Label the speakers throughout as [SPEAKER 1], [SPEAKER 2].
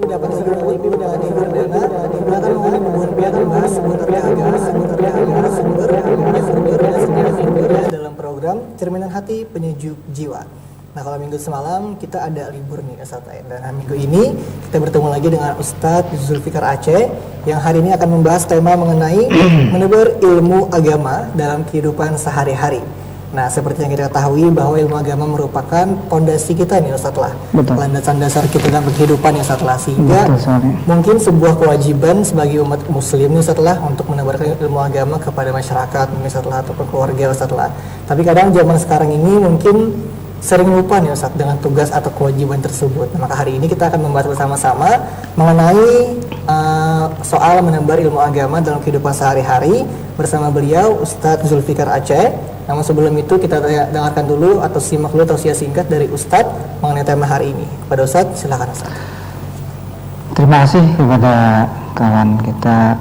[SPEAKER 1] mendapat segala dana kita akan membahas seputar agama dalam program Cerminan Hati Penyejuk Jiwa. Nah, kalau minggu semalam kita ada libur nih Ustaz, dan minggu ini kita bertemu lagi dengan Ustadz Zulfikar Aceh yang hari ini akan membahas tema mengenai menebar ilmu agama dalam kehidupan sehari-hari. Nah, seperti yang kita ketahui bahwa ilmu agama merupakan fondasi kita nih Ustaz lah, landasan dasar kita dalam kehidupan ya Ustaz lah, sehingga mungkin sebuah kewajiban sebagai umat muslim nih Ustaz lah untuk menebarkan ilmu agama kepada masyarakat Ustaz lah ataupun keluarga Ustaz lah. Tapi kadang zaman sekarang ini mungkin sering lupa nih Ustaz dengan tugas atau kewajiban tersebut. Nah, maka hari ini kita akan membahas bersama-sama mengenai soal menebar ilmu agama dalam kehidupan sehari-hari bersama beliau Ustadz Zulfikar Aceh. Namun sebelum itu kita dengarkan dulu atau simak dulu tausiah singkat dari Ustadz mengenai tema hari ini. Kepada Ustadz, silakan Ustadz.
[SPEAKER 2] Terima kasih kepada kawan kita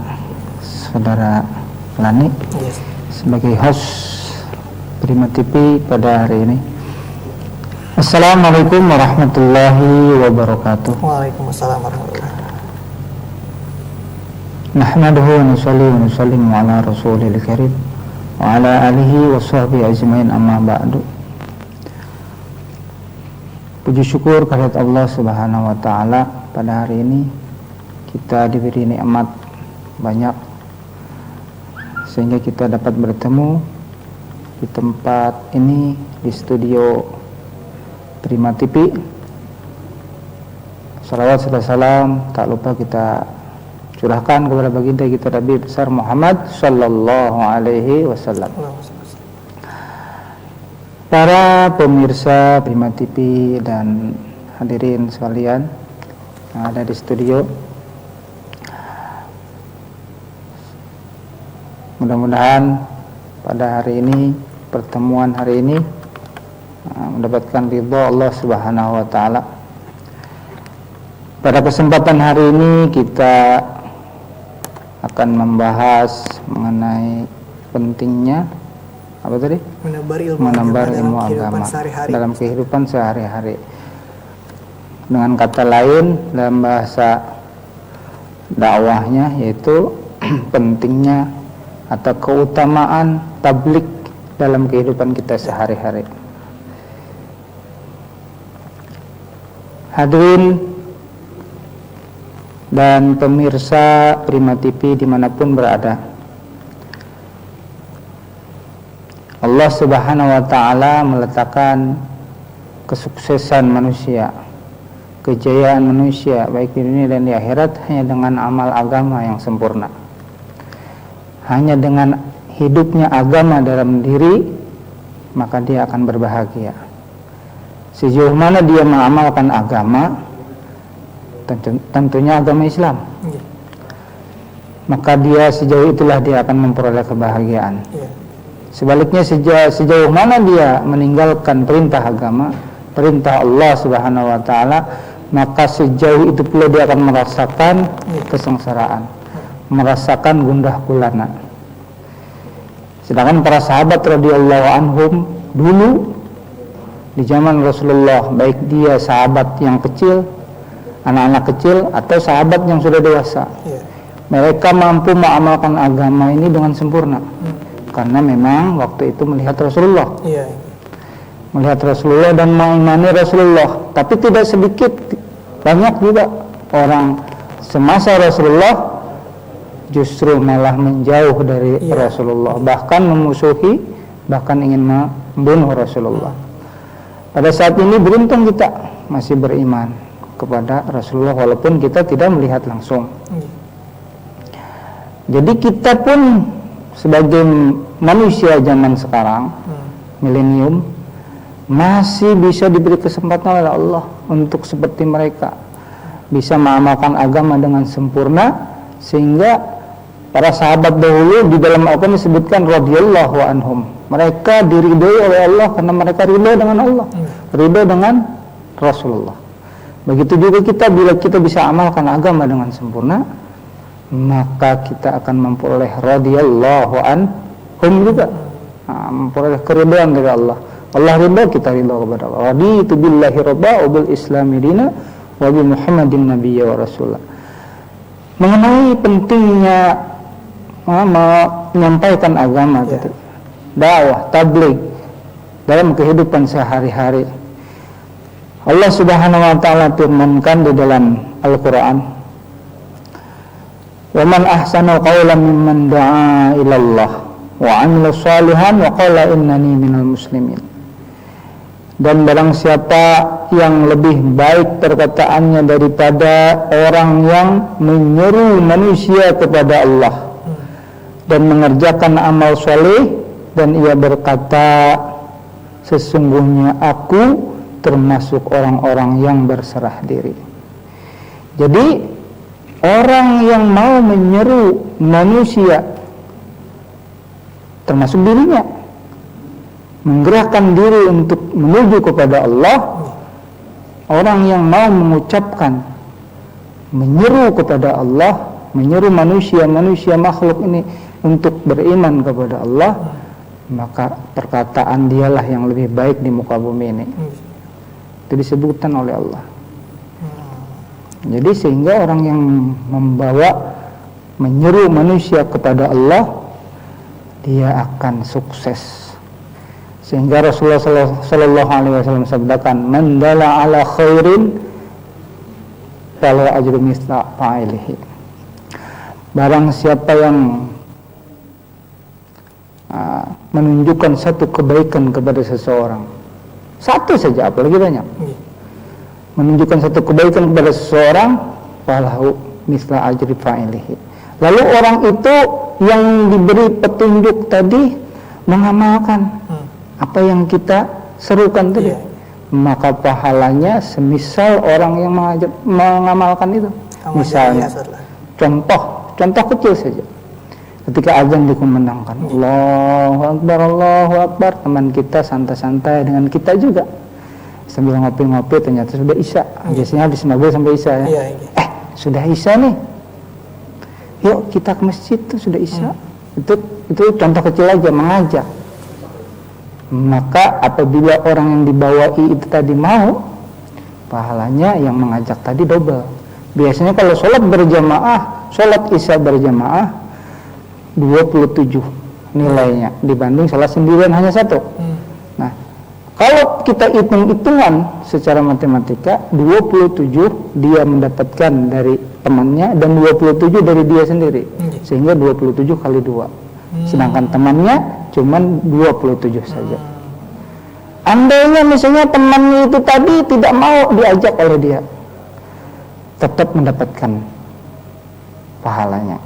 [SPEAKER 2] Saudara Lani sebagai host Prima TV pada hari ini. Assalamualaikum warahmatullahi wabarakatuh.
[SPEAKER 1] Waalaikumsalam warahmatullahi wabarakatuh.
[SPEAKER 2] Nahmaduhu wa nusalli wa nusallimu ala rasulil karim wa ala alihi wa sahbihi ajmain, amma ba'du. Puji syukur kehadirat Allah Subhanahu wa taala, pada hari ini kita diberi nikmat banyak sehingga kita dapat bertemu di tempat ini, di studio Prima TV. Salawat serta salam tak lupa kita curahkan kepada baginda kita Nabi besar Muhammad sallallahu alaihi wasallam. Para pemirsa Prima TV dan hadirin sekalian yang ada di studio, mudah-mudahan pada hari ini, pertemuan hari ini mendapatkan ridha Allah Subhanahu wa taala. Pada kesempatan hari ini kita akan membahas mengenai pentingnya apa tadi? Menebar ilmu agama dalam kehidupan sehari-hari. Dengan kata lain dalam bahasa dakwahnya yaitu pentingnya atau keutamaan tablik dalam kehidupan kita sehari-hari. Hadirin dan pemirsa Prima TV dimanapun berada, Allah Subhanahu wa ta'ala meletakkan kesuksesan manusia, kejayaan manusia baik di dunia dan di akhirat hanya dengan amal agama yang sempurna. Hanya dengan hidupnya agama dalam diri, maka dia akan berbahagia. Sejauh mana dia mengamalkan agama, tentunya agama Islam, maka dia sejauh itulah dia akan memperoleh kebahagiaan. Sebaliknya sejauh mana dia meninggalkan perintah agama, perintah Allah Subhanahu wa taala, maka sejauh itu pula dia akan merasakan kesengsaraan, merasakan gundah gulana. Sedangkan para sahabat radhiyallahu anhum dulu di zaman Rasulullah, baik dia sahabat yang kecil, anak-anak kecil atau sahabat yang sudah dewasa, mereka mampu mengamalkan agama ini dengan sempurna, karena memang waktu itu melihat Rasulullah, melihat Rasulullah dan mengimani Rasulullah. Tapi tidak sedikit, banyak juga orang semasa Rasulullah justru malah menjauh dari Rasulullah, bahkan memusuhi, bahkan ingin membunuh Rasulullah. Pada saat ini beruntung kita masih beriman kepada Rasulullah walaupun kita tidak melihat langsung. Jadi kita pun sebagai manusia zaman sekarang, milenium, masih bisa diberi kesempatan oleh Allah untuk seperti mereka, bisa mengamalkan agama dengan sempurna, sehingga para sahabat dahulu di dalam Al-Quran disebutkan radhiyallahu anhum, mereka diridhoi oleh Allah karena mereka ridho dengan Allah, ridho dengan Rasulullah. Begitu juga kita, bila kita bisa amalkan agama dengan sempurna, maka kita akan memperoleh radhiyallahu anhum juga, memperoleh keridhaan dari Allah. Allah ridha, kita ridha kepada Allah. Raditu billahi rabba wa bil islami dina wa bi Muhammadin nabiyya wa rasulah. Mengenai pentingnya menyampaikan agama gitu. Dakwah, tabligh dalam kehidupan sehari-hari. Allah Subhanahu wa taala firmankan di dalam Al-Qur'an, "Wa man ahsanu qawlan mimman da'a ila Allah wa 'amila shalihan wa qala innani minal muslimin." Dan barang siapa yang lebih baik perkataannya daripada orang yang menyeru manusia kepada Allah dan mengerjakan amal soleh, dan ia berkata, sesungguhnya aku termasuk orang-orang yang berserah diri. Jadi orang yang mau menyeru manusia, termasuk dirinya, menggerakkan diri untuk menuju kepada Allah, orang yang mau mengucapkan, menyeru kepada Allah, menyeru manusia makhluk ini untuk beriman kepada Allah, maka perkataan dialah yang lebih baik di muka bumi ini. Itu disebutkan oleh Allah. Jadi sehingga orang yang menyeru manusia kepada Allah, dia akan sukses. Sehingga Rasulullah sallallahu alaihi wasallam sabdakan, "Man dalla ala khairin falahu ajru misla fa'ilihi." Barang siapa yang menunjukkan satu kebaikan kepada seseorang, satu saja, apalagi banyak, menunjukkan satu kebaikan kepada seseorang, falahu misla ajri fa'ilihi. Lalu orang itu yang diberi petunjuk tadi mengamalkan apa yang kita serukan tadi, maka pahalanya semisal orang yang mengamalkan itu. Misalnya, contoh kecil saja. Ketika azan dikumandangkan, Allahu Akbar, teman kita santai-santai dengan kita juga sambil ngopi-ngopi, ternyata sudah isya. Biasanya habis maghrib sampai isya ya. Sudah isya nih, yuk kita ke masjid tuh, sudah isya. Itu contoh kecil aja, mengajak. Maka apabila orang yang dibawai itu tadi mau, pahalanya yang mengajak tadi double. Biasanya kalau sholat berjamaah, sholat isya berjamaah 27 nilainya dibanding sholat sendirian hanya satu. Nah, kalau kita hitung-hitungan secara matematika, 27 dia mendapatkan dari temannya dan 27 dari dia sendiri, sehingga 27 kali 2. Sedangkan temannya cuman 27 saja. Andainya misalnya temannya itu tadi tidak mau diajak oleh dia, tetap mendapatkan pahalanya.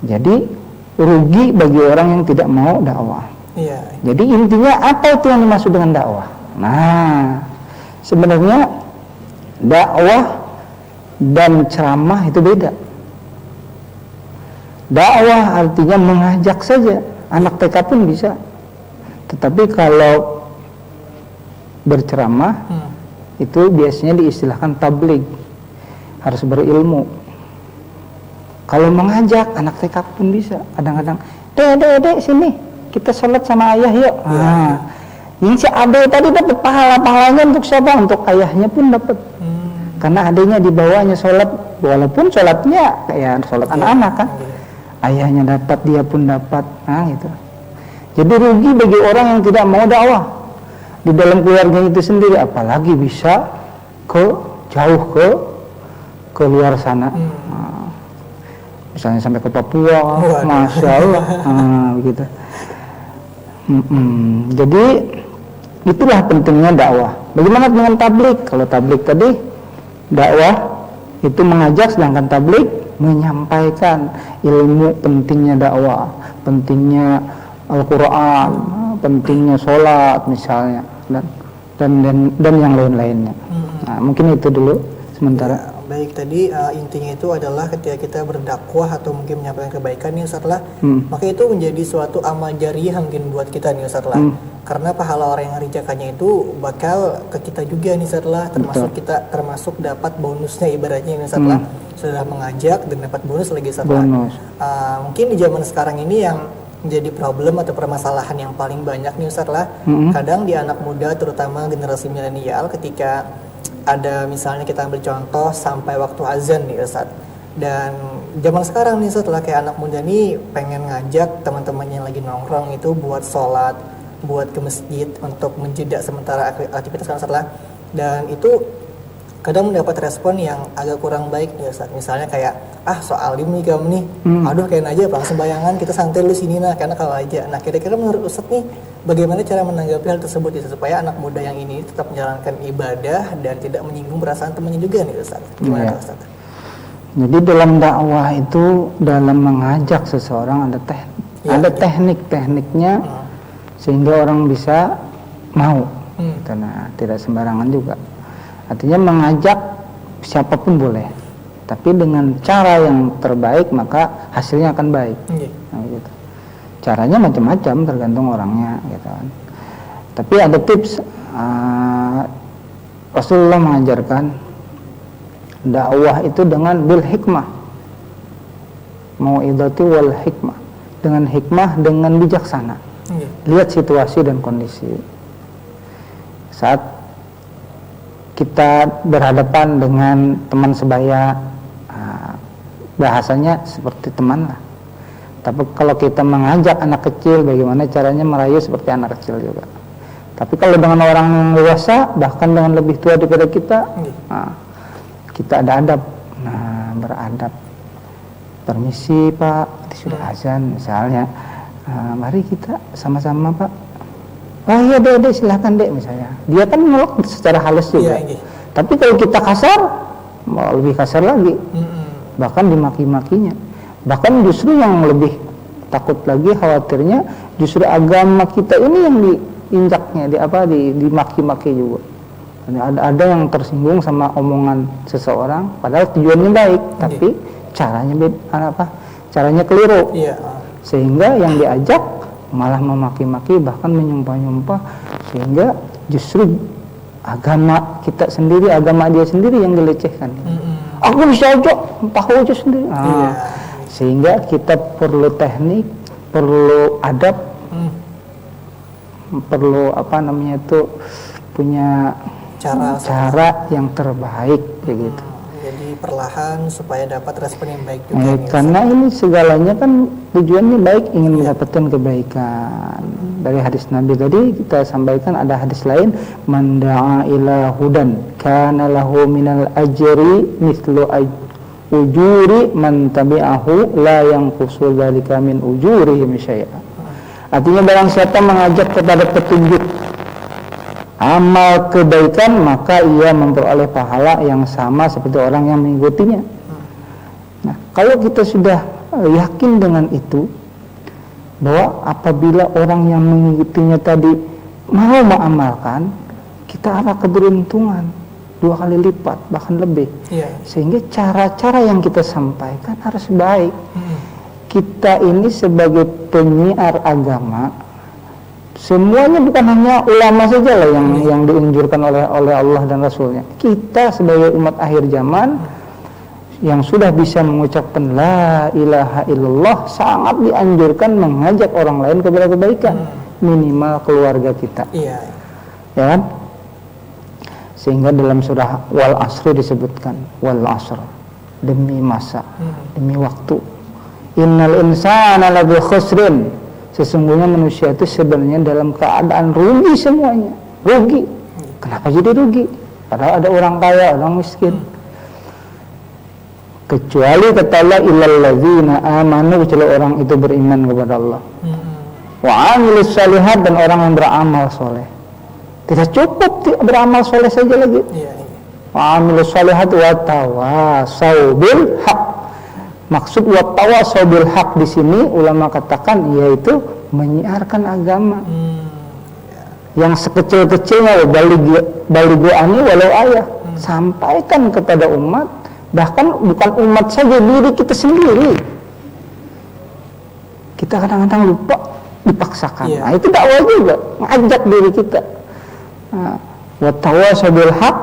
[SPEAKER 2] Jadi rugi bagi orang yang tidak mau dakwah. Jadi intinya apa itu yang dimaksud dengan dakwah? Nah, sebenarnya dakwah dan ceramah itu beda. Dakwah artinya mengajak saja, anak TK pun bisa. Tetapi kalau berceramah itu biasanya diistilahkan tabligh, harus berilmu. Kalau mengajak anak TK pun bisa. Kadang-kadang, dek sini, kita sholat sama ayah yuk. Ini si adek tadi dapat pahalanya untuk siapa? Untuk ayahnya pun dapat. Karena adeknya dibawanya sholat, walaupun sholatnya kayak sholat anak-anak kan. Ayahnya dapat, dia pun dapat. Nah gitu. Jadi rugi bagi orang yang tidak mau dakwah di dalam keluarga itu sendiri, apalagi bisa jauh ke luar sana. Misalnya sampai ke Papua, Masya Allah, begitu. Jadi itulah pentingnya dakwah. Bagaimana dengan tabligh? Kalau tabligh tadi dakwah itu mengajak, sedangkan tabligh menyampaikan ilmu, pentingnya dakwah, pentingnya Al-Quran, pentingnya sholat misalnya, dan yang lain-lainnya. Nah, mungkin itu dulu sementara.
[SPEAKER 1] Baik, tadi intinya itu adalah ketika kita berdakwah atau mungkin menyampaikan kebaikan nih Ustaz lah, maka itu menjadi suatu amal jariah mungkin buat kita nih Ustaz lah. Karena pahala orang yang mengerjakannya itu bakal ke kita juga nih Ustaz lah, termasuk dapat bonusnya ibaratnya nih Ustaz lah. Sudah mengajak dan dapat bonus lagi Ustaz lah. Mungkin di zaman sekarang ini yang menjadi problem atau permasalahan yang paling banyak nih Ustaz lah, kadang di anak muda terutama generasi milenial ketika ada misalnya kita ambil contoh sampai waktu azan nih Ustaz. Dan zaman sekarang nih setelah kayak anak muda nih pengen ngajak teman-temannya yang lagi nongkrong itu buat sholat, buat ke masjid untuk menjeda sementara aktivitas kan setelah. Dan itu kadang mendapat respon yang agak kurang baik nih Ustaz. Misalnya kayak soal ini kamu nih, aduh kayak aja bang sembayangan kita santai lu sini nah karena kalau aja. Nah kira-kira menurut Ustaz nih bagaimana cara menanggapi hal tersebut ya, supaya anak muda yang ini tetap menjalankan ibadah dan tidak menyinggung perasaan temannya juga nih Ustaz. Gimana Ustaz?
[SPEAKER 2] Jadi dalam dakwah itu dalam mengajak seseorang ada teknik-tekniknya sehingga orang bisa mau. Karena tidak sembarangan juga. Artinya mengajak siapapun boleh, tapi dengan cara yang terbaik maka hasilnya akan baik. Nah, gitu. Caranya macam-macam tergantung orangnya, gitu kan. Tapi ada tips. Rasulullah mengajarkan dakwah itu dengan bil hikmah, mau'idhati wal hikmah, dengan hikmah, dengan bijaksana. Lihat situasi dan kondisi. Saat kita berhadapan dengan teman sebaya, bahasanya seperti teman lah. Tapi kalau kita mengajak anak kecil, bagaimana caranya merayu seperti anak kecil juga. Tapi kalau dengan orang yang dewasa, bahkan dengan lebih tua daripada kita, kita ada adab. Nah, beradab. Permisi Pak, sudah azan misalnya. Mari kita sama-sama Pak. Oh iya dek, silahkan dek misalnya. Dia kan menolak secara halus juga. Tapi kalau kita kasar, mau lebih kasar lagi. Bahkan dimaki-makinya. Bahkan justru yang lebih takut lagi, khawatirnya justru agama kita ini yang diinjaknya, dimaki-maki juga. Ada yang tersinggung sama omongan seseorang, padahal tujuannya baik, tapi caranya keliru. Sehingga yang diajak malah memaki-maki, bahkan menyumpah-nyumpah, sehingga justru agama kita sendiri, agama dia sendiri yang dilecehkan. Aku bisa aja, tahu aja sendiri. Sehingga kita perlu teknik, perlu adab, perlu punya cara yang terbaik begitu.
[SPEAKER 1] Jadi perlahan supaya dapat respon yang baik juga.
[SPEAKER 2] Karena ini segalanya kan tujuannya baik, ingin mendapatkan kebaikan. Dari hadis Nabi tadi kita sampaikan, ada hadis lain, man da'a ila hudan kana lahu minal ajri mithlu ujuri man tabi'ahu la yanqusu dzalika min ujurihim syai'a. Artinya barang siapa mengajak kepada petunjuk amal kebaikan, maka ia memperoleh pahala yang sama seperti orang yang mengikutinya. Nah, kalau kita sudah yakin dengan itu, bahwa apabila orang yang mengikutinya tadi mau mengamalkan, kita akan keberuntungan 2 kali lipat, bahkan lebih. Sehingga cara-cara yang kita sampaikan harus baik. Kita ini sebagai penyiar agama, semuanya bukan hanya ulama saja lah yang dianjurkan oleh Allah dan Rasulnya. Kita sebagai umat akhir zaman yang sudah bisa mengucapkan la ilaha illallah, sangat dianjurkan mengajak orang lain kepada kebaikan, minimal keluarga kita. Ya kan? Sehingga dalam surah Wal Asr disebutkan, Wal Asr, demi masa, demi waktu. Innal insana lafi khusrin, sesungguhnya manusia itu sebenarnya dalam keadaan rugi semuanya. Rugi. Kenapa jadi rugi? Padahal ada orang kaya, orang miskin. Kecuali kata Allah, illal ladzina amanu, kecuali orang itu beriman kepada Allah. Wa amilus shalihat, dan orang yang beramal soleh. Tidak cukup beramal soleh saja lagi. Wa amilus shalihat wa tawasau bil haq. Maksud wa tawasau bil haq di sini ulama katakan yaitu menyiarkan agama. Yang sekecil-kecilnya balighu ani walau ayah. Sampaikan kepada umat, bahkan bukan umat saja, diri kita sendiri. Kita kadang-kadang lupa, dipaksakan. Nah, itu dakwah juga, ngajak diri kita. Wa tawasau bil haq,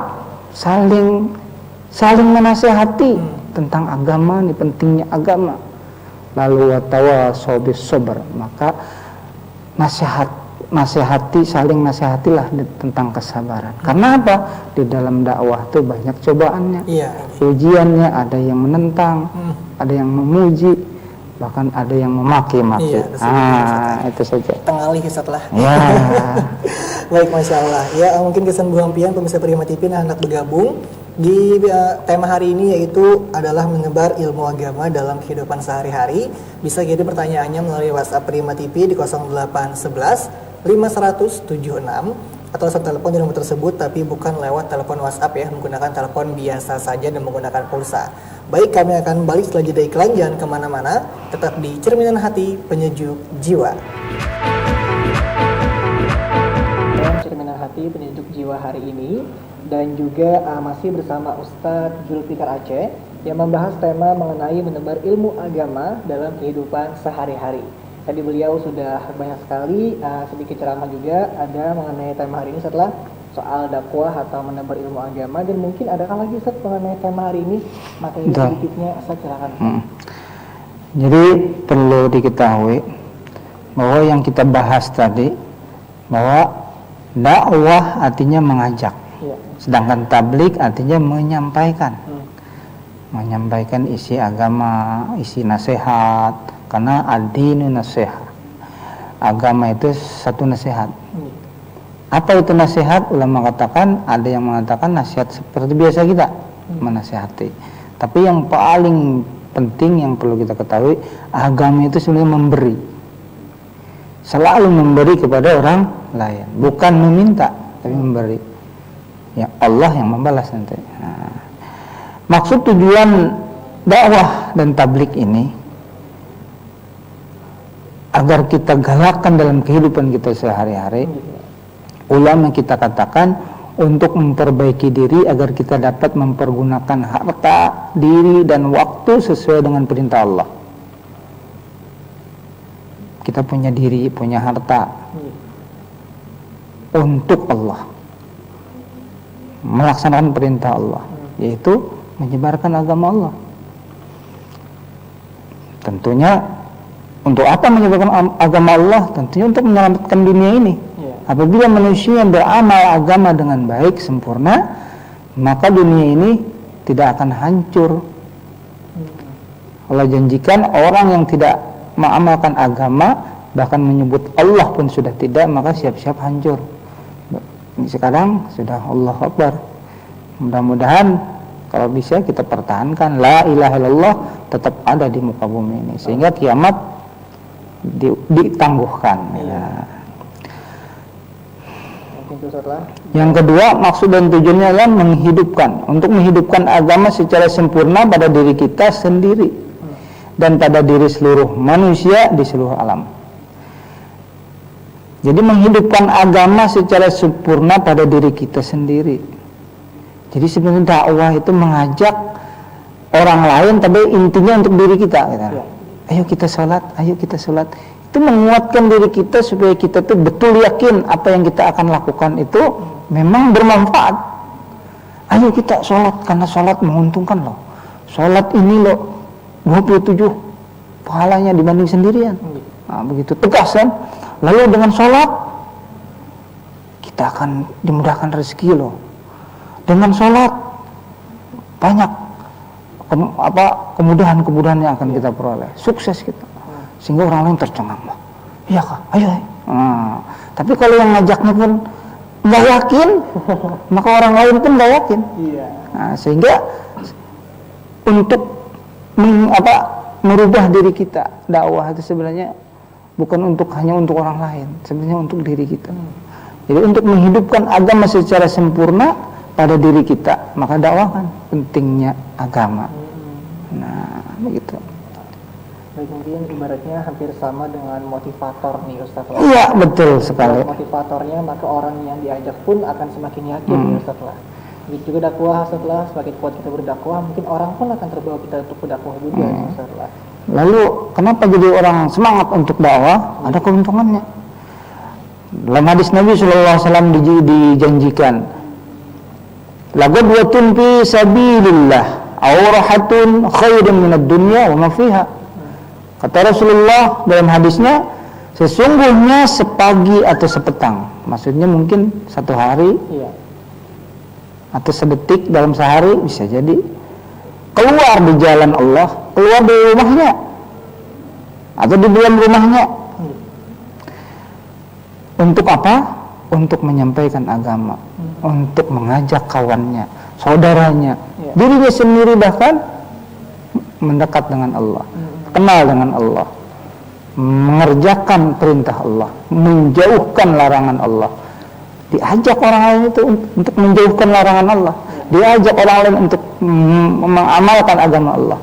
[SPEAKER 2] saling menasihati tentang agama, ini pentingnya agama. Lalu wa tawasau bis sabr, maka nasihat saling nasihatilah tentang kesabaran. Karena apa? Di dalam dakwah tuh banyak cobaannya, ujiannya, ada yang menentang, ada yang memuji, bahkan ada yang memaki-maki. Itu saja.
[SPEAKER 1] Tengalih setelah.
[SPEAKER 2] Ya.
[SPEAKER 1] Baik, Masya Allah. Ya, mungkin kesan buang pian pemirsa Prima TV hendak bergabung di tema hari ini, yaitu adalah menebar ilmu agama dalam kehidupan sehari-hari. Bisa kirim pertanyaannya melalui WhatsApp Prima TV di 0811 5176 atau langsung telepon di nomor tersebut, tapi bukan lewat telepon WhatsApp ya, menggunakan telepon biasa saja dan menggunakan pulsa. Baik, kami akan balik setelah jeda iklan, jangan kemana-mana, tetap di Cerminan Hati Penyejuk Jiwa. Cerminan Hati Penyejuk Jiwa hari ini, dan juga masih bersama Ustadz Zulfikar Aceh yang membahas tema mengenai menebar ilmu agama dalam kehidupan sehari-hari. Tadi beliau sudah banyak sekali sedikit ceramah juga ada mengenai tema hari ini setelah soal dakwah atau menebar ilmu agama, dan mungkin adakah lagi Ustaz mengenai tema hari ini materi sedikitnya, Ustaz silakan.
[SPEAKER 2] Jadi perlu diketahui bahwa yang kita bahas tadi bahwa dakwah artinya mengajak, sedangkan tablik artinya menyampaikan, menyampaikan isi agama, isi nasihat. Karena ad-dinu nasihat, agama itu satu nasihat. Apa itu nasihat? Ulama katakan, ada yang mengatakan nasihat seperti biasa kita menasihati. Tapi yang paling penting yang perlu kita ketahui, agama itu sebenarnya memberi, selalu memberi kepada orang lain, bukan meminta, tapi memberi. Ya Allah yang membalas nanti. Maksud tujuan dakwah dan tablik ini agar kita galakkan dalam kehidupan kita sehari-hari. Ulama kita katakan untuk memperbaiki diri agar kita dapat mempergunakan harta, diri, dan waktu sesuai dengan perintah Allah. Kita punya diri, punya harta untuk Allah, melaksanakan perintah Allah, yaitu menyebarkan agama Allah. Tentunya untuk apa menyebarkan agama Allah? Tentunya untuk menyelamatkan dunia ini. Apabila manusia beramal agama dengan baik, sempurna, maka dunia ini tidak akan hancur. Allah janjikan orang yang tidak mengamalkan agama, bahkan menyebut Allah pun sudah tidak, maka siap-siap hancur. Sekarang sudah Allah Akbar. Mudah-mudahan kalau bisa kita pertahankan la ilaha illallah tetap ada di muka bumi ini, sehingga kiamat ditangguhkan. Yang kedua, maksud dan tujuannya adalah menghidupkan, untuk menghidupkan agama secara sempurna pada diri kita sendiri dan pada diri seluruh manusia di seluruh alam. Jadi menghidupkan agama secara sempurna pada diri kita sendiri. Jadi sebenarnya dakwah itu mengajak orang lain, tapi intinya untuk diri kita. Ayo kita sholat, ayo kita sholat. Itu menguatkan diri kita supaya kita tuh betul yakin apa yang kita akan lakukan itu memang bermanfaat. Ayo kita sholat, karena sholat menguntungkan loh. Sholat ini loh 27 pahalanya dibanding sendirian. Begitu tegas kan. Lalu dengan sholat kita akan dimudahkan rezeki loh. Dengan sholat banyak kemudahan-kemudahan yang akan kita peroleh, sukses kita, sehingga orang lain tercengang. Iya kak, ayo. Tapi kalau yang ngajaknya pun nggak yakin, maka orang lain pun nggak yakin. Sehingga untuk merubah diri kita, dakwah itu sebenarnya bukan hanya untuk orang lain, sebenarnya untuk diri kita. Jadi untuk menghidupkan agama secara sempurna pada diri kita, maka dakwah kan pentingnya agama. Begitu.
[SPEAKER 1] Baik, mungkin ibaratnya hampir sama dengan motivator nih Ustaz.
[SPEAKER 2] Iya, betul sekali.
[SPEAKER 1] Motivatornya, maka orang yang diajak pun akan semakin yakin nih Ustaz lah. Begitu juga dakwah, setelah semakin kuat kita berdakwah, mungkin orang pun akan terbawa kita untuk berdakwah juga Ustaz lah.
[SPEAKER 2] Lalu kenapa jadi orang semangat untuk dakwah? Ada keuntungannya. Dalam hadis Nabi SAW dijanjikan, laqadwatun fi sabilillah aurahatun khairun minad dunya wa ma fiha. Kata Rasulullah dalam hadisnya, Sesungguhnya sepagi atau sepetang, maksudnya mungkin satu hari atau sedetik dalam sehari, bisa jadi keluar di jalan Allah, keluar dari rumahnya atau di dalam rumahnya. Untuk apa? Untuk menyampaikan agama, untuk mengajak kawannya, saudaranya, dirinya sendiri bahkan mendekat dengan Allah, kenal dengan Allah, mengerjakan perintah Allah, menjauhkan larangan Allah. Diajak orang lain itu untuk menjauhkan larangan Allah, diajak orang lain untuk mengamalkan agama Allah.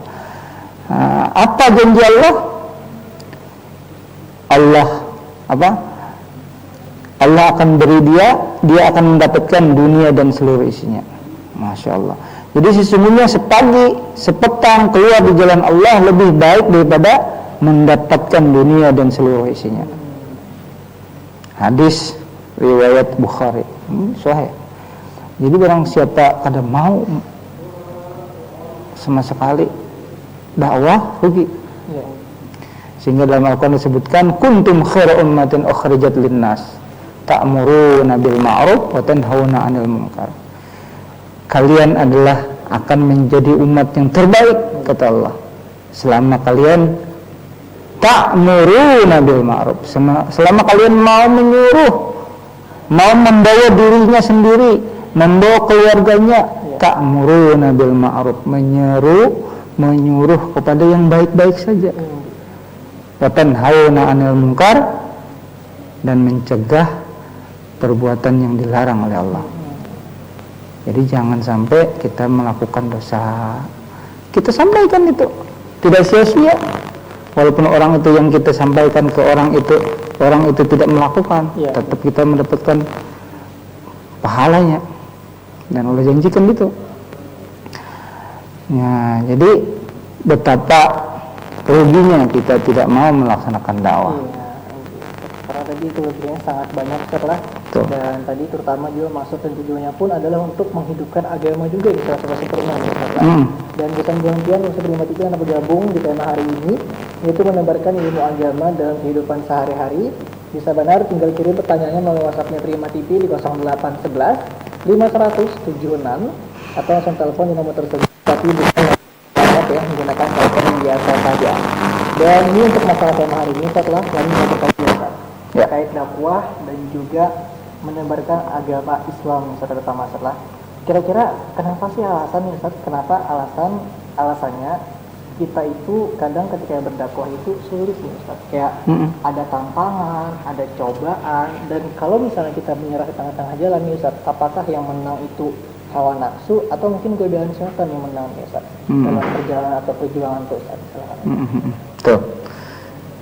[SPEAKER 2] Apa janji Allah? Allah akan beri dia akan mendapatkan dunia dan seluruh isinya. Masya Allah. Jadi sesungguhnya sepagi, sepetang keluar di jalan Allah lebih baik daripada mendapatkan dunia dan seluruh isinya. Hadis riwayat Bukhari, sahih. Jadi barang siapa kada mau sama sekali dakwah, rugi. Sehingga dalam Al-Quran disebutkan kuntum khaira ummatin ukhrijat linnas ta'muruna bil ma'ruf wa tanhauna 'anil munkar. Kalian adalah akan menjadi umat yang terbaik, kata Allah, selama kalian ta'muruna bil ma'ruf, selama kalian mau menyuruh, mau membawa dirinya sendiri, membawa keluarganya, ta'muruna bil ma'ruf, menyuruh kepada yang baik-baik saja, wa tanhauna 'anil munkar, dan mencegah perbuatan yang dilarang oleh Allah. Jadi jangan sampai kita melakukan dosa, kita sampaikan itu, tidak sia-sia. Walaupun orang itu yang kita sampaikan ke orang itu tidak melakukan, tetap kita mendapatkan pahalanya, dan Allah janjikan itu. Ya, jadi betapa ruginya kita tidak mau melaksanakan dakwah.
[SPEAKER 1] Karena tadi itu sebenarnya sangat banyak setelah, dan tadi terutama juga maksud dan tujuannya pun adalah untuk menghidupkan agama juga di salah satunya. Dan bukan gantian sebelum itu yang bergabung di tema hari ini, yaitu menebarkan ilmu agama dalam kehidupan sehari-hari. Bisa benar tinggal kirim pertanyaannya melalui WhatsApp-nya Prima TV di 0811 500 76 atau langsung telepon di nomor tersebut. Tapi bukan menggunakan telepon yang biasa saja. Dan ini untuk masalah tema hari ini setelah kami melakukan terkait dakwah dan juga menebarkan agama Islam setelah kira-kira kenapa sih alasannya Ustaz? Kenapa alasannya kita itu kadang ketika berdakwah itu sulit nih Ustaz? Kayak ada tantangan, ada cobaan, dan kalau misalnya kita menyerah di tengah-tengah jalan nih Ustaz, apakah yang menang itu hawa nafsu atau mungkin godaan syaitan yang menang nih Ustaz? Dalam perjalanan atau perjuangan itu Ustaz?
[SPEAKER 2] Tuh.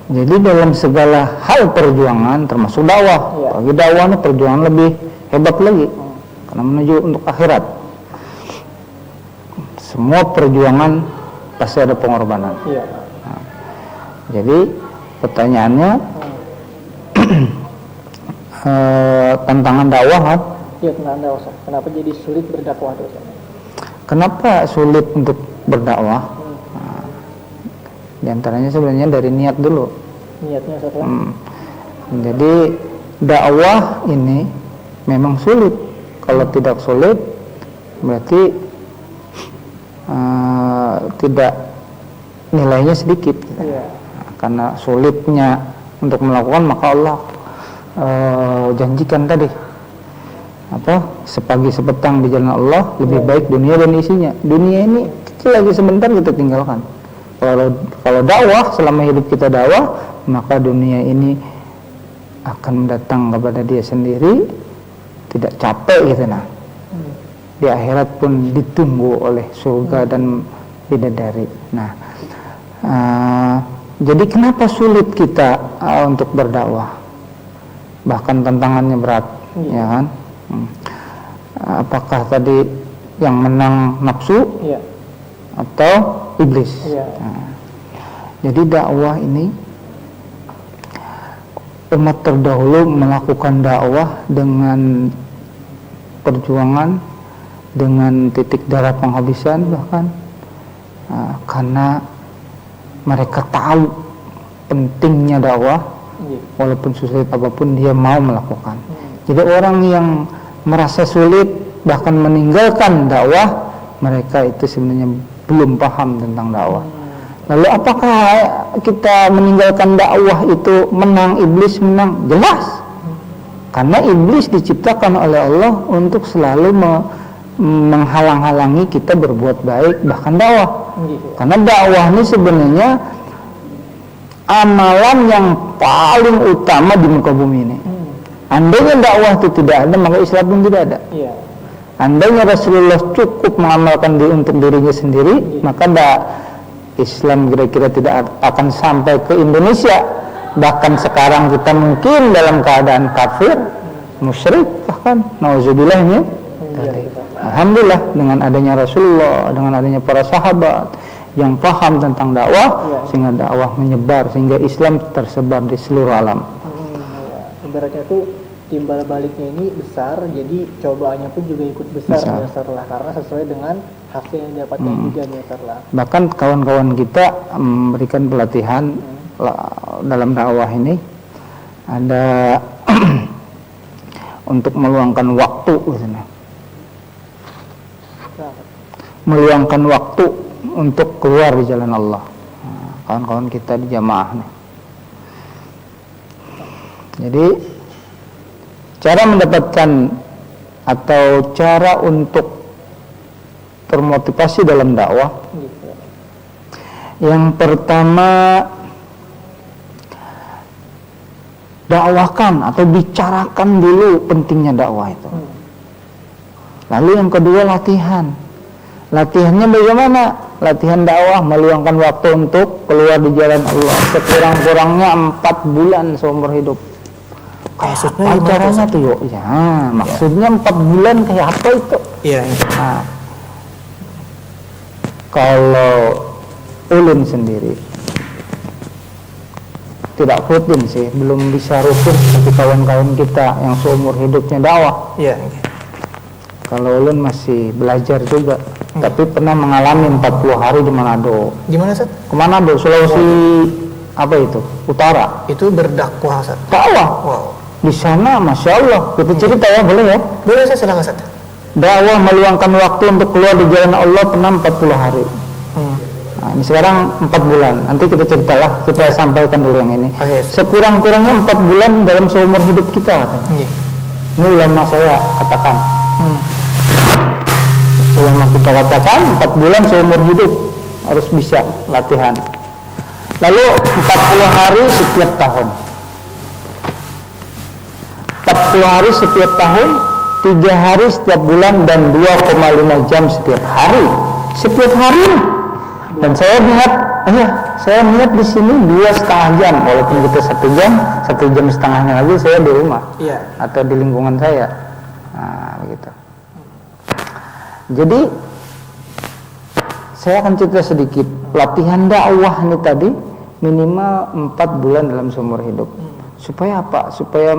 [SPEAKER 2] Jadi dalam segala hal perjuangan termasuk dakwah, bagi dakwah ini perjuangan lebih hebat lagi, karena menuju untuk akhirat. Semua perjuangan pasti ada pengorbanan. Nah, jadi pertanyaannya tantangan dakwah kan?
[SPEAKER 1] Iya, tantangan dakwah. Kenapa jadi sulit berdakwah itu?
[SPEAKER 2] Kenapa sulit untuk berdakwah? Di antaranya sebenarnya dari niat dulu.
[SPEAKER 1] Niatnya setelah.
[SPEAKER 2] Jadi dakwah ini memang sulit. Kalau tidak sulit, berarti tidak, nilainya sedikit. Karena sulitnya untuk melakukan, maka Allah janjikan tadi sepagi sepetang di jalan Allah lebih baik dunia dan isinya. Dunia ini lagi sebentar kita tinggalkan. Kalau dakwah, selama hidup kita dakwah, maka dunia ini akan datang kepada dia sendiri, tidak capek gitu. Di akhirat pun ditunggu oleh surga dan bidadari. Jadi kenapa sulit kita untuk berdakwah? Bahkan tantangannya berat, ya kan? Apakah tadi yang menang nafsu? Atau iblis. Jadi dakwah ini, umat terdahulu melakukan dakwah dengan perjuangan, dengan titik darah penghabisan bahkan, karena mereka tahu pentingnya dakwah, walaupun sulit apapun dia mau melakukan. Jadi orang yang merasa sulit bahkan meninggalkan dakwah, mereka itu sebenarnya belum paham tentang dakwah. Lalu apakah kita meninggalkan dakwah itu menang, iblis menang? Jelas. Karena iblis diciptakan oleh Allah untuk selalu menghalang-halangi kita berbuat baik, bahkan dakwah. Karena dakwah ini sebenarnya amalan yang paling utama di muka bumi ini. Andainya dakwah itu tidak ada, maka Islam pun tidak ada. Andainya Rasulullah cukup mengamalkan untuk dirinya sendiri, maka Islam kira-kira tidak akan sampai ke Indonesia. Bahkan sekarang kita mungkin dalam keadaan kafir, musyrik, bahkan nauzubillah. Alhamdulillah dengan adanya Rasulullah, dengan adanya para sahabat yang paham tentang dakwah, sehingga dakwah menyebar, sehingga Islam tersebar di seluruh alam.
[SPEAKER 1] Ibaratnya tuh timbal baliknya ini besar, jadi cobaannya pun juga ikut besar. Lah, karena sesuai dengan hasil yang didapatkan juga lah. Bahkan
[SPEAKER 2] kawan-kawan kita memberikan pelatihan dalam dakwah ini ada untuk meluangkan waktu, meluangkan waktu untuk keluar di jalan Allah. Kawan-kawan kita di jamaah nih. Jadi cara mendapatkan atau cara untuk termotivasi dalam dakwah, yang pertama dakwahkan atau bicarakan dulu pentingnya dakwah itu. Lalu yang kedua latihan. Latihannya bagaimana? Latihan dakwah meluangkan waktu untuk keluar di jalan Allah sekurang-kurangnya 4 bulan seumur hidup. Kayak apa caranya tuh yuk? Ya, maksudnya 4 bulan kayak apa itu? Iya. Nah, kalau ulun sendiri tidak rutin sih, belum bisa rutin seperti kawan-kawan kita yang seumur hidupnya dakwah. Iya. Kalau ulun masih belajar juga, tapi pernah mengalami 40 hari di Manado. Di mana, Sat? Ke Manado, Sulawesi apa itu? Utara. Itu berdakwah, Sat. Dakwah. Wow. Di sana, masya Allah, kita cerita ya, boleh ya? Boleh, saya silakan, Sat. Dakwah meluangkan waktu untuk keluar di jalan Allah pernah 40 hari. Nah, ini sekarang 4 bulan. Nanti kita ceritalah, kita sampaikan dulu yang ini. Sekurang-kurangnya 4 bulan dalam seumur hidup kita. Ini ulama saya katakan. Ulama kita katakan 4 bulan seumur hidup harus bisa latihan. Lalu 40 hari setiap tahun. 40 hari setiap tahun, 3 hari setiap bulan, dan 2,5 jam setiap hari. Setiap hari. Dan saya lihat di sini 2,5 jam, walaupun kita 1 jam, 1 jam setengahnya lagi saya di rumah atau di lingkungan saya. Nah, begitu. Jadi saya akan cerita sedikit. Latihan dakwah ini tadi minimal 4 bulan dalam seumur hidup. Supaya apa? Supaya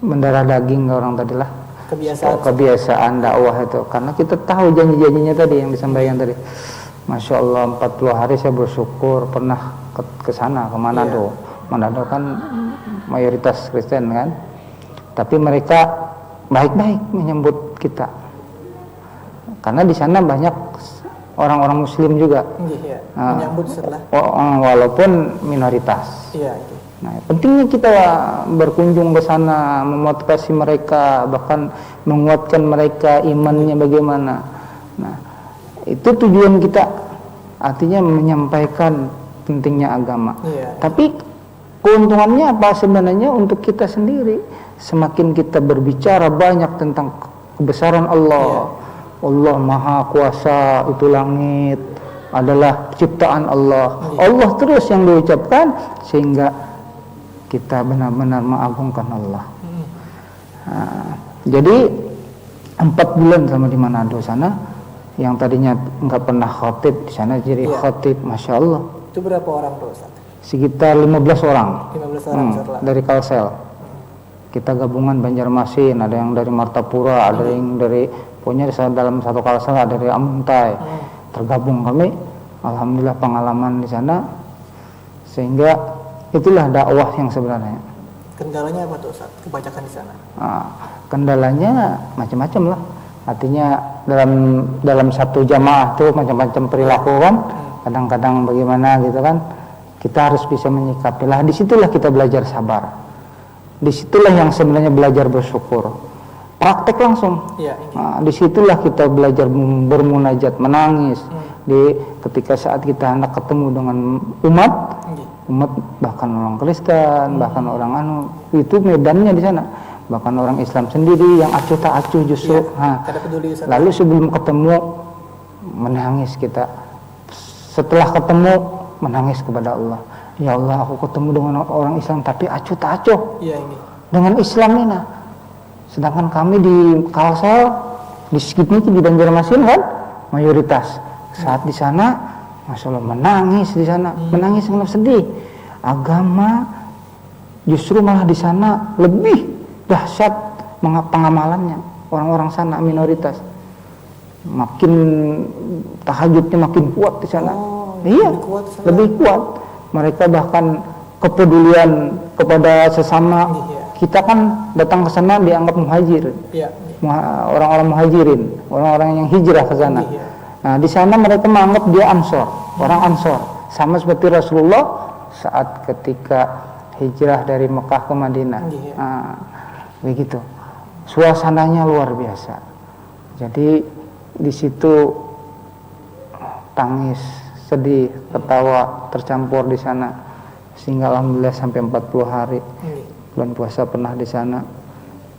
[SPEAKER 2] mendarah daging orang tadi lah. Kebiasaan dakwah itu. Karena kita tahu janji-janjinya tadi yang disampaikan tadi. Masya Allah, 40 hari saya bersyukur pernah ke sana, ke Manado. Manado kan mayoritas Kristen kan. Tapi mereka baik-baik menyambut kita. Karena di sana banyak orang-orang Muslim juga. Menyambut setelah. Walaupun minoritas. Nah, pentingnya kita berkunjung ke sana, memotivasi mereka, bahkan menguatkan mereka imannya bagaimana. Nah, itu tujuan kita, artinya menyampaikan pentingnya agama. Tapi keuntungannya apa sebenarnya untuk kita sendiri? Semakin kita berbicara banyak tentang kebesaran Allah, Allah Maha Kuasa, itu langit adalah ciptaan Allah. Allah terus yang diucapkan sehingga kita benar-benar mengagungkan Allah. Nah, jadi 4 bulan sama di Manado sana, yang tadinya nggak pernah khotib di sana jadi khotib, masya Allah. Itu berapa orang tuh, Ustaz? Sekitar 15 orang. 15 orang dari Kalsel. Kita gabungan Banjarmasin, ada yang dari Martapura, ada yang dari, pokoknya dalam satu Kalsel ada dari Amuntai. Tergabung kami, alhamdulillah pengalaman di sana, sehingga Itulah dakwah yang sebenarnya.
[SPEAKER 1] Kendalanya apa tuh Ustaz? Kebanyakan di sana.
[SPEAKER 2] Kendalanya macam-macam lah. Artinya dalam satu jamaah tuh macam-macam perilaku kan. Kadang-kadang bagaimana gitu kan. Kita harus bisa menyikapi lah. Disitulah kita belajar sabar. Disitulah yang sebenarnya belajar bersyukur. Praktek langsung.
[SPEAKER 1] Ya,
[SPEAKER 2] disitulah kita belajar bermunajat, menangis. Ketika saat kita hendak ketemu dengan umat bahkan orang Kristen, bahkan orang itu medannya di sana. Bahkan orang Islam sendiri yang acuh tak acuh justru. Lalu sebelum ketemu menangis kita. Setelah ketemu menangis kepada Allah. Ya Allah, aku ketemu dengan orang Islam tapi acuh tak acuh. Dengan Islam ini nah. Sedangkan kami di Kalsel, di Skipniki, di Banjarmasin kan mayoritas. Saat di sana, Masya Allah menangis di sana, menangis sangat sedih. Agama justru malah di sana lebih dahsyat pengamalannya. Orang-orang sana minoritas, makin tahajudnya makin kuat di sana. Lebih kuat. Mereka bahkan kepedulian kepada sesama. Kita kan datang ke sana dianggap muhajir, orang-orang muhajirin, orang-orang yang hijrah ke sana. Nah, di sana mereka menganggap dia ansor, orang ansor, sama seperti Rasulullah saat ketika hijrah dari Mekah ke Madinah. Begitu, suasananya luar biasa. Jadi di situ tangis, sedih, ketawa tercampur di sana, sehingga alhamdulillah sampai 40 hari. Bulan puasa pernah di sana.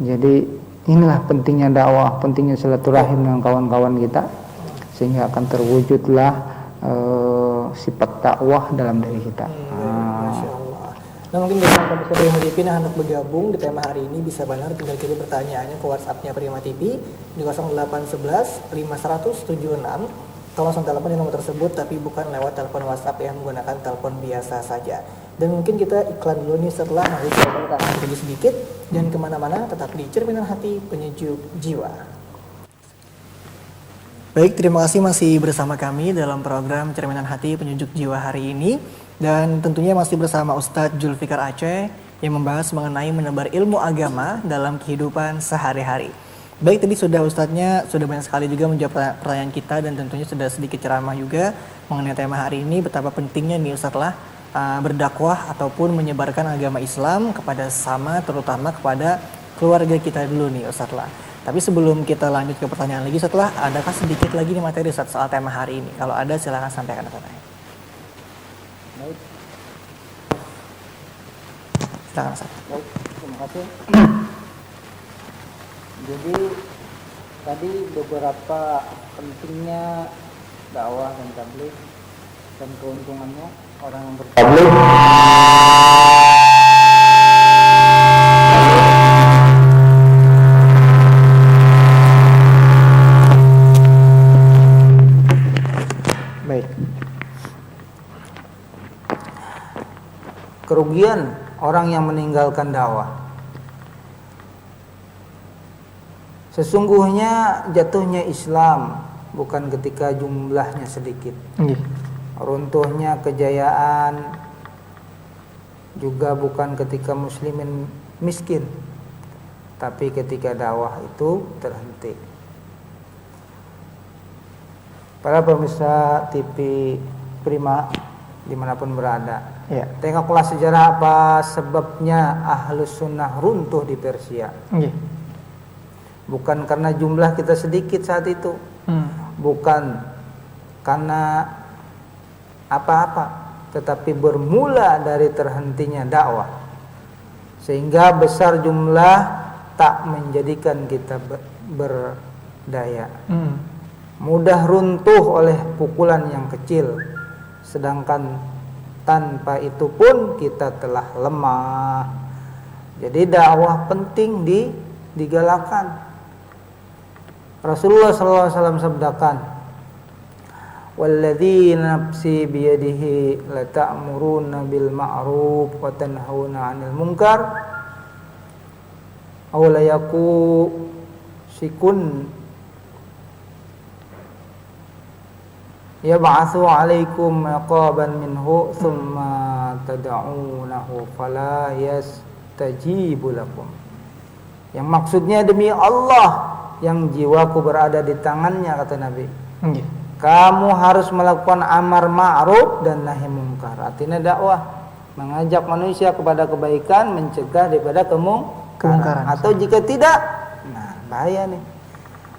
[SPEAKER 2] Jadi inilah pentingnya dakwah, pentingnya silaturahim dengan kawan-kawan kita, sehingga akan terwujudlah sifat dakwah dalam diri kita.
[SPEAKER 1] Masya Allah. Nah, mungkin bisa Prima TV yang hendak bergabung di tema hari ini bisa benar tinggal kirim pertanyaannya ke WhatsApp-nya Prima TV di 0811 5176. Kalau langsung telepon di nomor tersebut, tapi bukan lewat telepon WhatsApp yang menggunakan telepon biasa saja. Dan mungkin kita iklan dulu nih, setelah nanti kita akan pergi sedikit dan kemana-mana tetap di Cerminan Hati Penyejuk Jiwa. Baik, terima kasih masih bersama kami dalam program Cerminan Hati Penyejuk Jiwa hari ini. Dan tentunya masih bersama Ustadz Zulfikar Aceh yang membahas mengenai menebar ilmu agama dalam kehidupan sehari-hari. Baik, tadi Ustadznya sudah banyak sekali juga menjawab pertanyaan kita dan tentunya sudah sedikit ceramah juga mengenai tema hari ini, betapa pentingnya nih Ustadz lah berdakwah ataupun menyebarkan agama Islam kepada sesama, terutama kepada keluarga kita dulu nih Ustadz lah. Tapi sebelum kita lanjut ke pertanyaan lagi, setelah adakah sedikit lagi nih materi Ustadz soal tema hari ini? Kalau ada silakan sampaikan pertanyaan.
[SPEAKER 2] Baik.
[SPEAKER 1] Silakan Ustadz.
[SPEAKER 2] Baik, terima kasih. Jadi tadi beberapa pentingnya dakwah dan tabligh dan keuntungannya orang yang bertabligh.
[SPEAKER 1] Baik.
[SPEAKER 2] Kerugian orang yang meninggalkan dakwah. Sesungguhnya jatuhnya Islam bukan ketika jumlahnya sedikit. Runtuhnya kejayaan juga bukan ketika muslimin miskin, tapi ketika dakwah itu terhenti. Para pemirsa TV Prima dimanapun berada, tengoklah sejarah apa sebabnya Ahlus Sunnah runtuh di Persia. Bukan karena jumlah kita sedikit saat itu, bukan karena apa-apa, tetapi bermula dari terhentinya dakwah, sehingga besar jumlah tak menjadikan kita berdaya, mudah runtuh oleh pukulan yang kecil, sedangkan tanpa itu pun kita telah lemah. Jadi dakwah penting digalakan. Rasulullah SAW sabdakan, "Walladzi nafsi biyadihi la ta'muruna bil ma'ruf wa tanhauna 'anil munkar aw la yakusikun yab'atsu 'alaikum iqaban minhu thumma ma tad'unahu fala yastajibu lakum. Yang maksudnya demi Allah yang jiwaku berada di tangannya, kata Nabi. Kamu harus melakukan amar ma'ruf dan nahi mungkar. Artinya dakwah, mengajak manusia kepada kebaikan, mencegah daripada kemungkaran. Atau jika tidak, nah bahaya nih.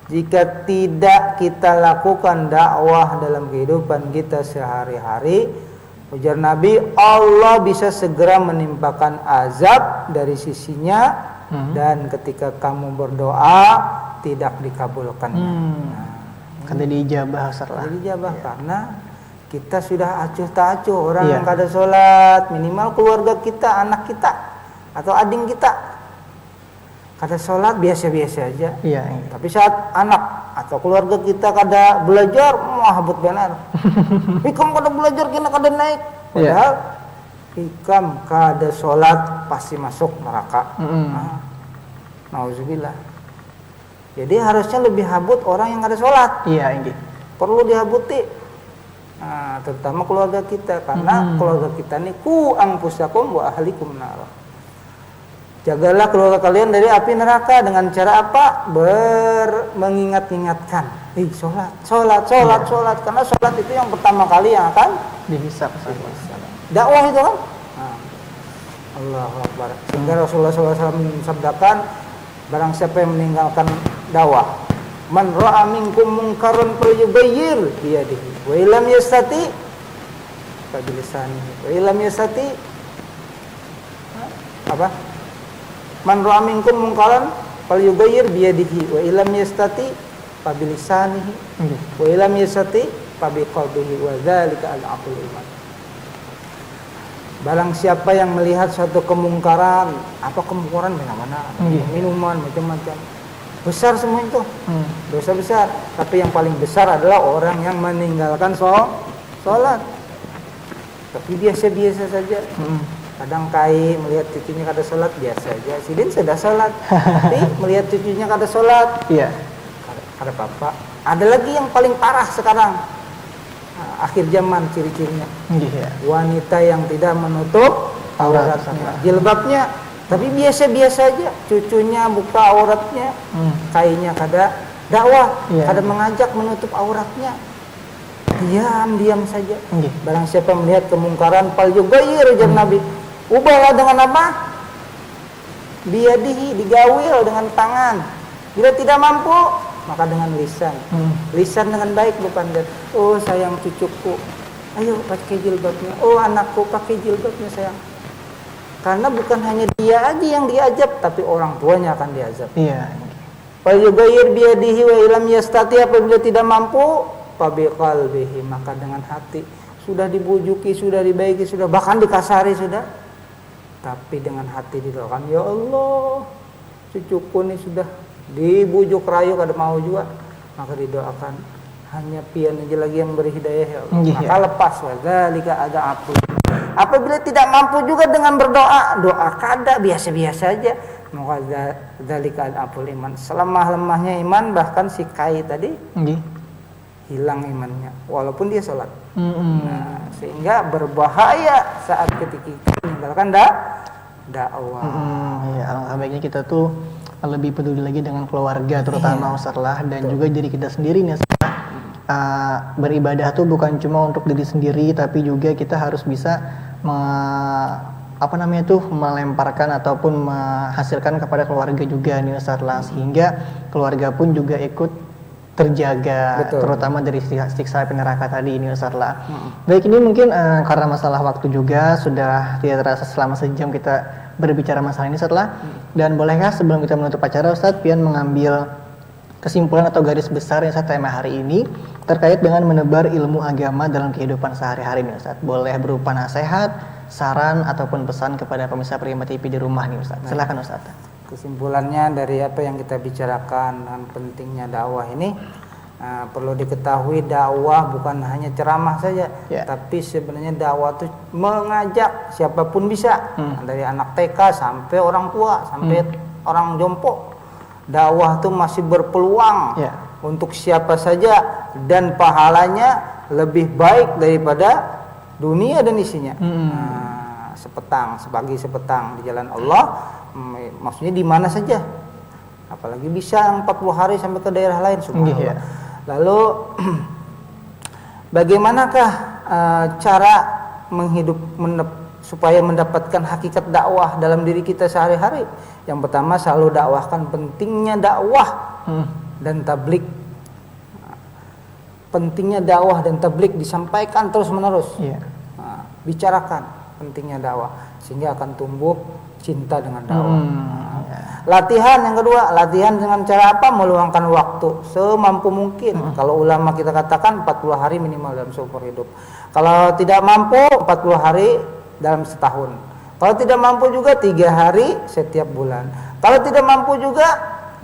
[SPEAKER 2] Jika tidak kita lakukan dakwah dalam kehidupan kita sehari-hari, ujar Nabi, Allah bisa segera menimpakan azab dari sisinya, dan ketika kamu berdoa tidak dikabulkannya.
[SPEAKER 1] Kan dijabah serlah.
[SPEAKER 2] Dijabah karena kita sudah acuh tak acuh. Orang yang kada sholat, minimal keluarga kita, anak kita atau adik kita kada sholat biasa-biasa aja. Tapi saat anak atau keluarga kita kada belajar, habut benar. Ikam kada belajar kena kada naik. Padahal ikam kada sholat pasti masuk neraka. Nauzubillah. Jadi harusnya lebih habut orang yang kada sholat. Perlu dihabuti. Nah, terutama keluarga kita, karena keluarga kita nih ku anfusakum wa ahlikum nar. Jagalah keluarga kalian dari api neraka dengan cara apa? Mengingat-ingatkan. Sholat. Karena sholat itu yang pertama kali yang akan
[SPEAKER 1] dihisab.
[SPEAKER 2] Dakwah itu kan? Allahu Akbar. Sehingga Rasulullah SAW sabdakan, barang siapa yang meninggalkan dakwah, man ra'a minkum munkaran falyughayyir biyadihi wa illam yastati fa bilisanihi wa illam yastati apa? Man ra'a minkum munkaran falyughayyir biyadihi wa illam yastati fa bilisanihi wa illam yastati fa biqalbihi wa dzalika al-'aqlul iman. Barang siapa yang melihat suatu kemungkaran, apa kemungkaran mana-mana, minuman macam-macam, besar semua itu, dosa besar. Tapi yang paling besar adalah orang yang meninggalkan sholat. Tapi biasa-biasa saja. Kadang kai melihat cucunya kada sholat biasa aja. Sidin sudah sholat, tapi melihat cucunya kada sholat, kada apa-apa. Ada lagi yang paling parah sekarang. Akhir zaman ciri-cirinya wanita yang tidak menutup auratnya, jilbabnya, tapi biasa-biasa aja, cucunya buka auratnya, kainya kada dakwah, kada mengajak menutup auratnya, diam saja. Barang siapa melihat kemungkaran falyughayyir, ujar Nabi, ubahlah dengan apa? Biyadihi, digawil dengan tangan. Bila tidak mampu, maka dengan lisan. Lisan dengan baik berpandang. Oh sayang cucuku, ayo pakai jilbabnya. Oh anakku pakai jilbabnya sayang. Karena bukan hanya dia aja yang diajab, tapi orang tuanya akan diazab. Falyughayyir biyadihi wa illam yastati, apabila tidak mampu, fa biqalbihi, maka dengan hati. Sudah dibujuki, sudah dibaiki, sudah bahkan dikasari sudah. Tapi dengan hati didoakan, ya Allah, cucuku ini sudah dibujuk rayu kada mau juga, maka didoakan, hanya pian aja lagi yang beri hidayah ya Allah. Maka lepas wadzalika ada apa. Apabila tidak mampu juga dengan berdoa, doa kada biasa-biasa aja, maka dzalika ada apa iman. Selemah-lemahnya iman, bahkan si kai tadi hilang imannya walaupun dia sholat. Nah, sehingga berbahaya saat ketika meninggalkan dakwah.
[SPEAKER 1] Alangkah baiknya kita tuh lebih peduli lagi dengan keluarga, terutama Ustazlah, dan juga diri kita sendiri nih. Beribadah tuh bukan cuma untuk diri sendiri, tapi juga kita harus bisa melemparkan ataupun menghasilkan kepada keluarga juga nih Ustazlah, sehingga keluarga pun juga ikut terjaga. Betul. Terutama dari siksa api neraka tadi ini Ustazlah. Baik, ini mungkin karena masalah waktu juga sudah tidak terasa selama sejam kita berbicara masalah ini Ustazlah. Dan bolehkah sebelum kita menutup acara Ustaz Pian mengambil kesimpulan atau garis besar yang tema hari ini terkait dengan menebar ilmu agama dalam kehidupan sehari-hari nih Ustaz. Boleh berupa nasihat, saran ataupun pesan kepada pemirsa Prima TV di rumah nih Ustaz. Silakan Ustaz.
[SPEAKER 2] Kesimpulannya dari apa yang kita bicarakan dan pentingnya dakwah ini, perlu diketahui dakwah bukan hanya ceramah saja, tapi sebenarnya dakwah itu mengajak siapapun bisa, dari anak TK sampai orang tua, sampai orang jompo. Dakwah itu masih berpeluang untuk siapa saja, dan pahalanya lebih baik daripada dunia dan isinya. sepetang, sepagi sepetang di jalan Allah, maksudnya di mana saja. Apalagi bisa 40 hari sampai ke daerah lain, subhanallah. Lalu bagaimanakah cara supaya mendapatkan hakikat dakwah dalam diri kita sehari-hari? Yang pertama, selalu dakwahkan pentingnya dakwah dan tablik. Pentingnya dakwah dan tablik disampaikan terus-menerus. Bicarakan pentingnya dakwah sehingga akan tumbuh cinta dengan dakwah. Latihan yang kedua, latihan dengan cara apa? Meluangkan waktu semampu mungkin. Kalau ulama kita katakan 40 hari minimal dalam seumur hidup. Kalau tidak mampu 40 hari dalam setahun. Kalau tidak mampu juga 3 hari setiap bulan. Kalau tidak mampu juga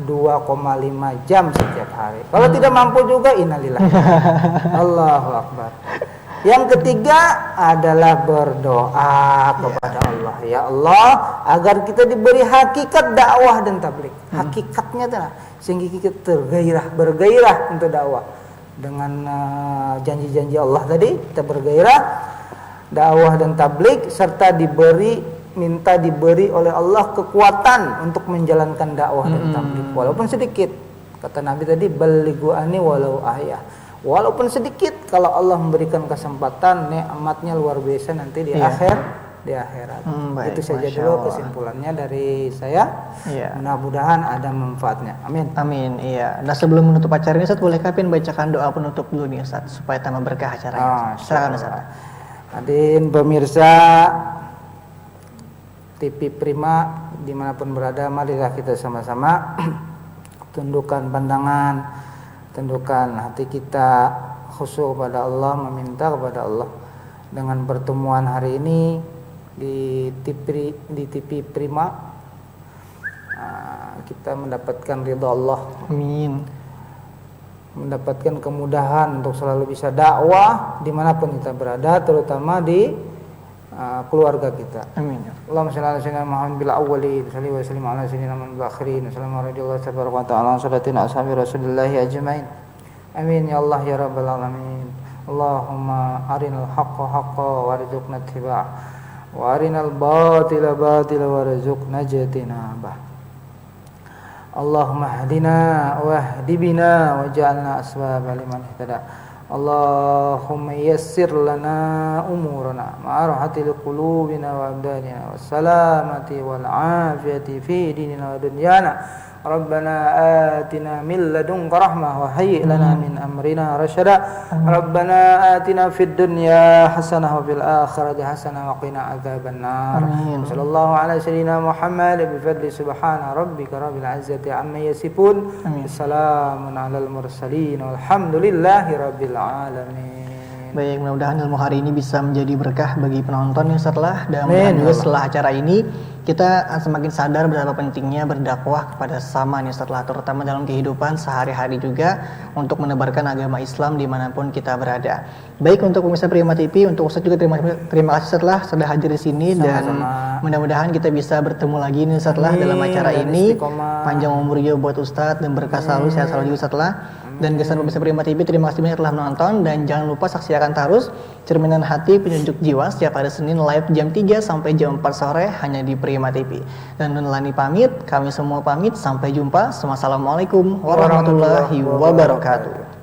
[SPEAKER 2] 2,5 jam setiap hari. Kalau tidak mampu juga innalillah. Allahu akbar. Yang ketiga adalah berdoa kepada Allah. Ya Allah, agar kita diberi hakikat dakwah dan tabligh. Hakikatnya adalah sehingga kita bergairah untuk dakwah. Dengan janji-janji Allah tadi, kita bergairah dakwah dan tabligh serta minta diberi oleh Allah kekuatan untuk menjalankan dakwah dan tabligh walaupun sedikit. Kata Nabi tadi, balighu anni walau ayah. Walaupun sedikit, kalau Allah memberikan kesempatan, nikmatnya luar biasa nanti di akhirat. Itu saja dulu kesimpulannya dari saya. Mudah-mudahan ada manfaatnya. Amin.
[SPEAKER 1] Amin. Iya. Nah, sebelum menutup acara ini, Ustaz, boleh Kapin bacakan doa penutup dulu nih, Ustaz, supaya tambah berkah acaranya. Silakan, Ustaz.
[SPEAKER 2] Hadirin pemirsa TV Prima dimanapun berada, marilah kita sama-sama tundukkan pandangan, tundukkan hati kita, khusyuk kepada Allah, meminta kepada Allah. Dengan pertemuan hari ini di TV Prima, kita mendapatkan ridha Allah.
[SPEAKER 1] Amin.
[SPEAKER 2] Mendapatkan kemudahan untuk selalu bisa dakwah dimanapun kita berada, terutama di keluarga kita.
[SPEAKER 1] Amin.
[SPEAKER 2] Allahumma shalli ala sayyidina Muhammad bil awwalin wa salli wa sallim ala sayyidina Muhammad bil akhirin. Assalamu alaikum warahmatullahi wabarakatuh. Salatin ashabi Rasulillah ajmain. Amin ya Allah ya rabbal alamin. Allahumma arinal haqqa haqqan warzuqna ittiba'ah wa arinal batila batila warzuqna ijtinabah. Allahumma hdina wahdi bina waj'alna asbaba liman ihtada. Allahumma yassir lana umurana ma'arhatil qulubina wa abdanina wassalamati wal afiyati fi dinina wa dunyana. Rabbana atina min ladunka rahmah wa hayyi' lana min amrina rasyada. Rabbana atina fid dunya hasanah wa fil akhirati hasanah wa qina adzabannar. Sallallahu ala sayyidina Muhammad bi fadli subhana rabbika rabbil izzati amma yasifun. Assalamun alal mursalin walhamdulillahi rabbil alamin.
[SPEAKER 1] Baik, mudah-mudahan ilmu hari ini bisa menjadi berkah bagi penonton yang setelah, dan mudah-mudahan juga setelah acara ini kita semakin sadar betapa pentingnya berdakwah kepada sesama nih, setelah terutama dalam kehidupan sehari-hari juga untuk menebarkan agama Islam dimanapun kita berada. Baik, untuk pemirsa Prima TV, untuk Ustaz juga terima kasih setelah sudah hadir di sini. Sama-sama. Dan mudah-mudahan kita bisa bertemu lagi nih setelah dalam acara ini. Panjang umurnya buat Ustaz dan berkah selalu, sehat selalu juga setelah. Dan kesan pemirsa Prima TV, terima kasih banyak telah menonton, dan jangan lupa saksikan terus Cerminan Hati Penyejuk Jiwa setiap hari Senin live jam 3 sampai jam 4 sore hanya di Prima TV. Dan Nunlani pamit, kami semua pamit, sampai jumpa. Wassalamualaikum warahmatullahi wabarakatuh.